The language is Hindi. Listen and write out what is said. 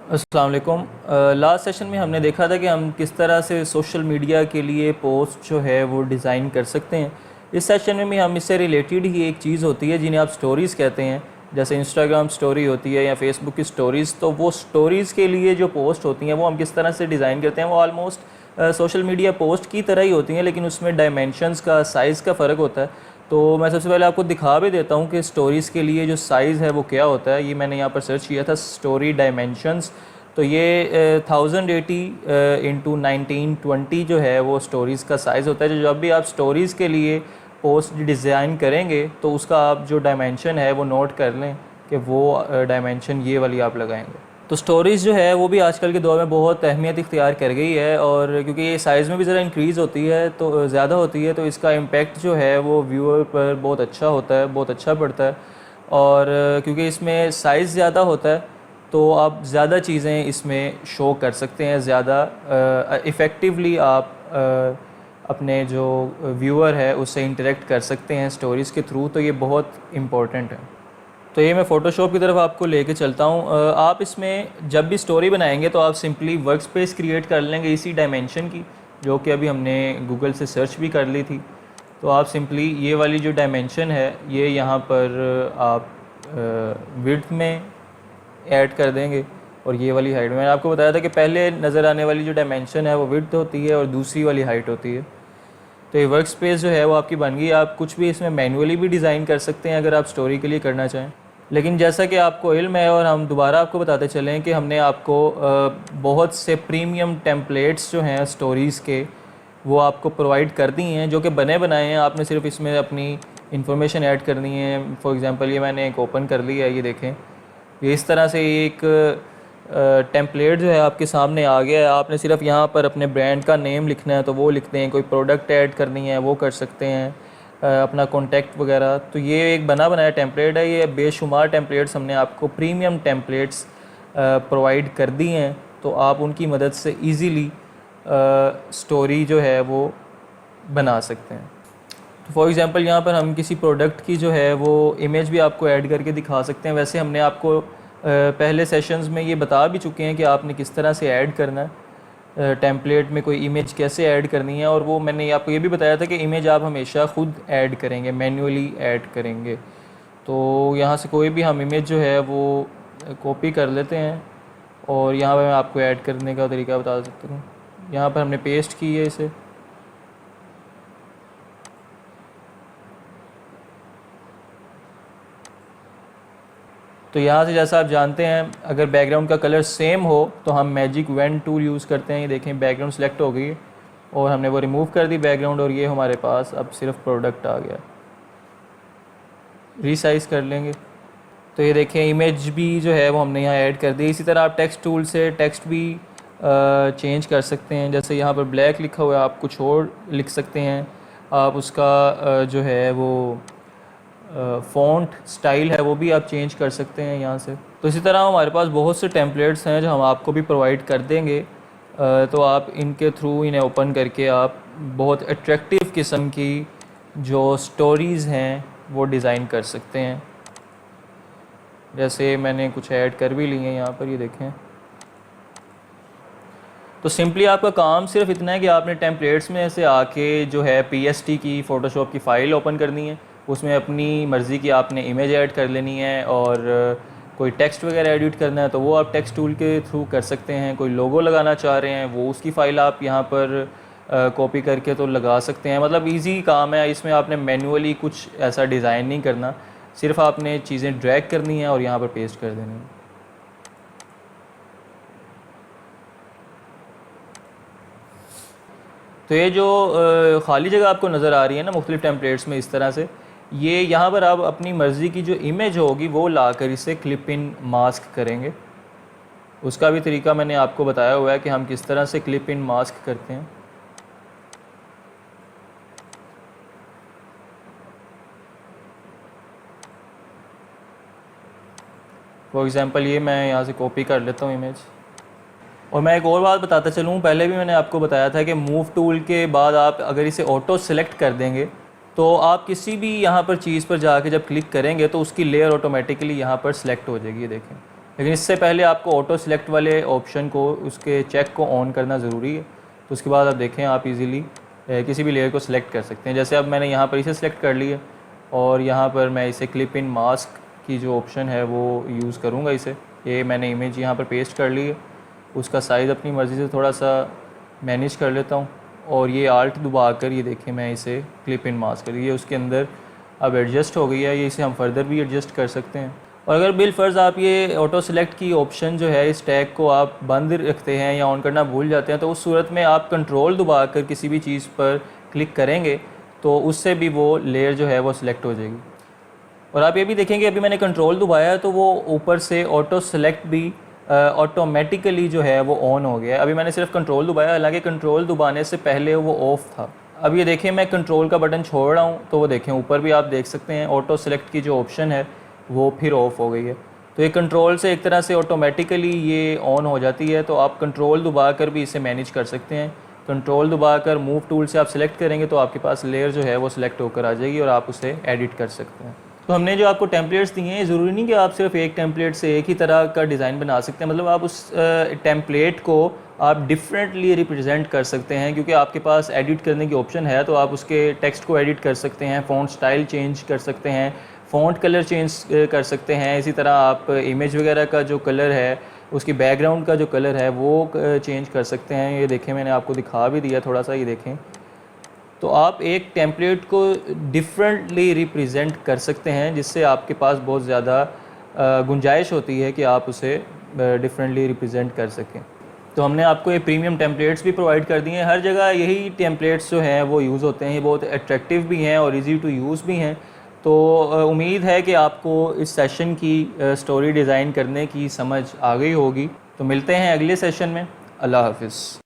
अस्सलाम वालेकुम। लास्ट सेशन में हमने देखा था कि हम किस तरह से सोशल मीडिया के लिए पोस्ट जो है वो डिज़ाइन कर सकते हैं। इस सेशन में भी हम इससे रिलेटेड ही एक चीज़ होती है जिन्हें आप स्टोरीज़ कहते हैं, जैसे इंस्टाग्राम स्टोरी होती है या फेसबुक की स्टोरीज़। तो वो स्टोरीज़ के लिए जो पोस्ट होती हैं वो हम किस तरह से डिज़ाइन करते हैं। वो ऑलमोस्ट सोशल मीडिया पोस्ट की तरह ही होती हैं, लेकिन उसमें डायमेंशंस का, साइज़ का फ़र्क होता है। तो मैं सबसे पहले आपको दिखा भी देता हूँ कि स्टोरीज़ के लिए जो साइज़ है वो क्या होता है। ये मैंने यहाँ पर सर्च किया था, स्टोरी डायमेंशंस। तो ये 1080 इंटू 1920 जो है वो स्टोरीज़ का साइज़ होता है। जो जब भी आप स्टोरीज़ के लिए पोस्ट डिज़ाइन करेंगे तो उसका आप जो डायमेंशन है वो नोट कर लें कि वो डायमेंशन ये वाली आप लगाएंगे। तो स्टोरीज़ जो है वो भी आजकल के दौर में बहुत अहमियत इख्तियार कर गई है, और क्योंकि ये साइज़ में भी ज़रा इंक्रीज़ होती है तो ज़्यादा होती है, तो इसका इम्पेक्ट जो है वो व्यूअर पर बहुत अच्छा होता है, बहुत अच्छा पड़ता है। और क्योंकि इसमें साइज़ ज़्यादा होता है तो आप ज़्यादा चीज़ें इसमें शो कर सकते हैं, ज़्यादा इफ़ेक्टिवली आप अपने जो व्यूअर है उससे इंटरेक्ट कर सकते हैं स्टोरीज़ के थ्रू। तो ये बहुत इम्पोर्टेंट है। तो ये मैं फ़ोटोशॉप की तरफ आपको लेके चलता हूँ। आप इसमें जब भी स्टोरी बनाएंगे तो आप सिंपली वर्क स्पेस क्रिएट कर लेंगे इसी डायमेंशन की, जो कि अभी हमने गूगल से सर्च भी कर ली थी। तो आप सिंपली ये वाली जो डायमेंशन है ये यहाँ पर आप विड्थ में ऐड कर देंगे, और ये वाली हाइट मैंने आपको बताया था कि पहले नज़र आने वाली जो डायमेंशन है वो विड्थ होती है और दूसरी वाली हाइट होती है। तो ये वर्क स्पेस जो है वो आपकी बन गई। आप कुछ भी इसमें मैनुअली भी डिज़ाइन कर सकते हैं अगर आप स्टोरी के लिए करना चाहें। लेकिन जैसा कि आपको इल्म है, और हम दोबारा आपको बताते चलें कि हमने आपको बहुत से प्रीमियम टेम्पलेट्स जो हैं स्टोरीज़ के वो आपको प्रोवाइड कर दी हैं, जो कि बने बनाए हैं। आपने सिर्फ इसमें अपनी इंफॉर्मेशन ऐड करनी है। फॉर एग्ज़ाम्पल ये मैंने एक ओपन कर लिया है, ये देखें। ये इस तरह से एक टेम्पलेट जो है आपके सामने आ गया है। आपने सिर्फ यहाँ पर अपने ब्रांड का नेम लिखना है तो वो लिखते हैं, कोई प्रोडक्ट ऐड करनी है वो कर सकते हैं, अपना कॉन्टैक्ट वगैरह। तो ये एक बना बनाया टेम्पलेट है। ये बेशुमार टेम्पलेट्स हमने आपको प्रीमियम टेम्पलेट्स प्रोवाइड कर दी हैं, तो आप उनकी मदद से ईज़िली स्टोरी जो है वो बना सकते हैं। तो फॉर एग्ज़ाम्पल यहाँ पर हम किसी प्रोडक्ट की जो है वो इमेज भी आपको ऐड करके दिखा सकते हैं। वैसे हमने आपको पहले सेशंस में ये बता भी चुके हैं कि आपने किस तरह से ऐड करना है, टेम्पलेट में कोई इमेज कैसे ऐड करनी है। और वो मैंने आपको ये भी बताया था कि इमेज आप हमेशा ख़ुद ऐड करेंगे, मैन्युअली ऐड करेंगे। तो यहाँ से कोई भी हम इमेज जो है वो कॉपी कर लेते हैं, और यहाँ पर मैं आपको ऐड करने का तरीका बता सकता हूँ। यहाँ पर हमने पेस्ट की है इसे। तो यहाँ से जैसा आप जानते हैं, अगर बैकग्राउंड का कलर सेम हो तो हम मैजिक वेन टूल यूज़ करते हैं। ये देखें बैकग्राउंड सेलेक्ट हो गई और हमने वो रिमूव कर दी बैकग्राउंड, और ये हमारे पास अब सिर्फ प्रोडक्ट आ गया। रीसाइज़ कर लेंगे तो ये देखें इमेज भी जो है वो हमने यहाँ ऐड कर दी। इसी तरह आप टेक्स्ट टूल से टेक्स्ट भी चेंज कर सकते हैं। जैसे यहाँ पर ब्लैक लिखा हुआ है, आप कुछ और लिख सकते हैं। आप उसका जो है वो फ़ॉन्ट स्टाइल है वो भी आप चेंज कर सकते हैं यहाँ से। तो इसी तरह हमारे पास बहुत से टेम्पलेट्स हैं जो हम आपको भी प्रोवाइड कर देंगे। तो आप इनके थ्रू इन्हें ओपन करके आप बहुत अट्रैक्टिव किस्म की जो स्टोरीज़ हैं वो डिज़ाइन कर सकते हैं। जैसे मैंने कुछ ऐड कर भी ली हैं यहाँ पर, ये देखें। तो सिंपली आपका काम सिर्फ इतना है कि आपने टेम्पलेट्स में से आके जो है पीएसटी की फ़ोटोशॉप की फ़ाइल ओपन करनी है, उसमें अपनी मर्ज़ी की आपने इमेज ऐड कर लेनी है, और कोई टेक्स्ट वगैरह एडिट करना है तो वो आप टेक्स्ट टूल के थ्रू कर सकते हैं। कोई लोगो लगाना चाह रहे हैं वो उसकी फ़ाइल आप यहाँ पर कॉपी करके तो लगा सकते हैं। मतलब इजी काम है, इसमें आपने मैन्युअली कुछ ऐसा डिज़ाइन नहीं करना, सिर्फ आपने चीज़ें ड्रैग करनी है और यहाँ पर पेस्ट कर देनी है। तो ये जो ख़ाली जगह आपको नज़र आ रही है ना मुख्तलिफ़ टेम्पलेट्स में इस तरह से, ये यहाँ पर आप अपनी मर्ज़ी की जो इमेज होगी वो लाकर इसे क्लिप इन मास्क करेंगे। उसका भी तरीका मैंने आपको बताया हुआ है कि हम किस तरह से क्लिप इन मास्क करते हैं। फॉर एग्ज़ाम्पल ये मैं यहाँ से कॉपी कर लेता हूँ इमेज। और मैं एक और बात बताता चलूँ, पहले भी मैंने आपको बताया था कि मूव टूल के बाद आप अगर इसे ऑटो सेलेक्ट कर देंगे तो आप किसी भी यहाँ पर चीज़ पर जाके जब क्लिक करेंगे तो उसकी लेयर ऑटोमेटिकली यहाँ पर सिलेक्ट हो जाएगी। ये देखें, लेकिन इससे पहले आपको ऑटो सेलेक्ट वाले ऑप्शन को, उसके चेक को ऑन करना ज़रूरी है। तो उसके बाद आप देखें, आप इजीली किसी भी लेयर को सिलेक्ट कर सकते हैं। जैसे अब मैंने यहाँ पर इसे सिलेक्ट कर लिया और यहाँ पर मैं इसे क्लिप इन मास्क की जो ऑप्शन है वो यूज़ करूँगा। इसे ये मैंने इमेज यहाँ पर पेस्ट कर ली है, उसका साइज़ अपनी मर्ज़ी से थोड़ा सा मैनेज कर लेता हूँ और ये आल्ट दबा कर, ये देखें मैं इसे क्लिप इन मास्क कर, ये उसके अंदर अब एडजस्ट हो गई है। ये इसे हम फर्दर भी एडजस्ट कर सकते हैं। और अगर बिलफर्ज़ आप ये ऑटो सेलेक्ट की ऑप्शन जो है, इस टैग को आप बंद रखते हैं या ऑन करना भूल जाते हैं, तो उस सूरत में आप कंट्रोल दबा कर किसी भी चीज़ पर क्लिक करेंगे तो उससे भी वो लेयर जो है वो सिलेक्ट हो जाएगी। और आप ये भी देखेंगे, अभी मैंने कंट्रोल दबाया है तो वो ऊपर से ऑटो सेलेक्ट भी ऑटोमेटिकली जो है वो ऑन हो गया है। अभी मैंने सिर्फ कंट्रोल दबाया, हालांकि कंट्रोल दबाने से पहले वो ऑफ़ था। अब ये देखें, मैं कंट्रोल का बटन छोड़ रहा हूँ तो वो देखें ऊपर भी आप देख सकते हैं ऑटो सेलेक्ट की जो ऑप्शन है वो फिर ऑफ़ हो गई है। तो ये कंट्रोल से एक तरह से ऑटोमेटिकली ये ऑन हो जाती है। तो आप कंट्रोल दबा कर भी इसे मैनेज कर सकते हैं। कंट्रोल दबा कर मूव टूल से आप सिलेक्ट करेंगे तो आपके पास लेयर जो है वो सिलेक्ट होकर आ जाएगी और आप उसे एडिट कर सकते हैं। तो हमने जो आपको टेम्पलेट्स दिए हैं, ज़रूरी नहीं कि आप सिर्फ एक टेम्पलेट से एक ही तरह का डिज़ाइन बना सकते हैं। मतलब आप उस टेम्पलेट को आप डिफरेंटली रिप्रेजेंट कर सकते हैं, क्योंकि आपके पास एडिट करने की ऑप्शन है। तो आप उसके टेक्स्ट को एडिट कर सकते हैं, फ़ॉन्ट स्टाइल चेंज कर सकते हैं, फ़ॉन्ट कलर चेंज कर सकते हैं। इसी तरह आप इमेज वगैरह का जो कलर है, उसकी बैकग्राउंड का जो कलर है वो चेंज कर सकते हैं। ये देखें, मैंने आपको दिखा भी दिया थोड़ा सा, ये देखें। तो आप एक टेम्पलेट को डिफरेंटली रिप्रेजेंट कर सकते हैं, जिससे आपके पास बहुत ज़्यादा गुंजाइश होती है कि आप उसे डिफरेंटली रिप्रेजेंट कर सकें। तो हमने आपको ये प्रीमियम टेम्पलेट्स भी प्रोवाइड कर दिए हैं। हर जगह यही टेम्पलेट्स जो हैं वो यूज़ होते हैं। ये बहुत अट्रैक्टिव भी हैं और इजी टू यूज़ भी हैं। तो उम्मीद है कि आपको इस सेशन की स्टोरी डिज़ाइन करने की समझ आ गई होगी। तो मिलते हैं अगले सेशन में। अल्लाह हाफ़िज़।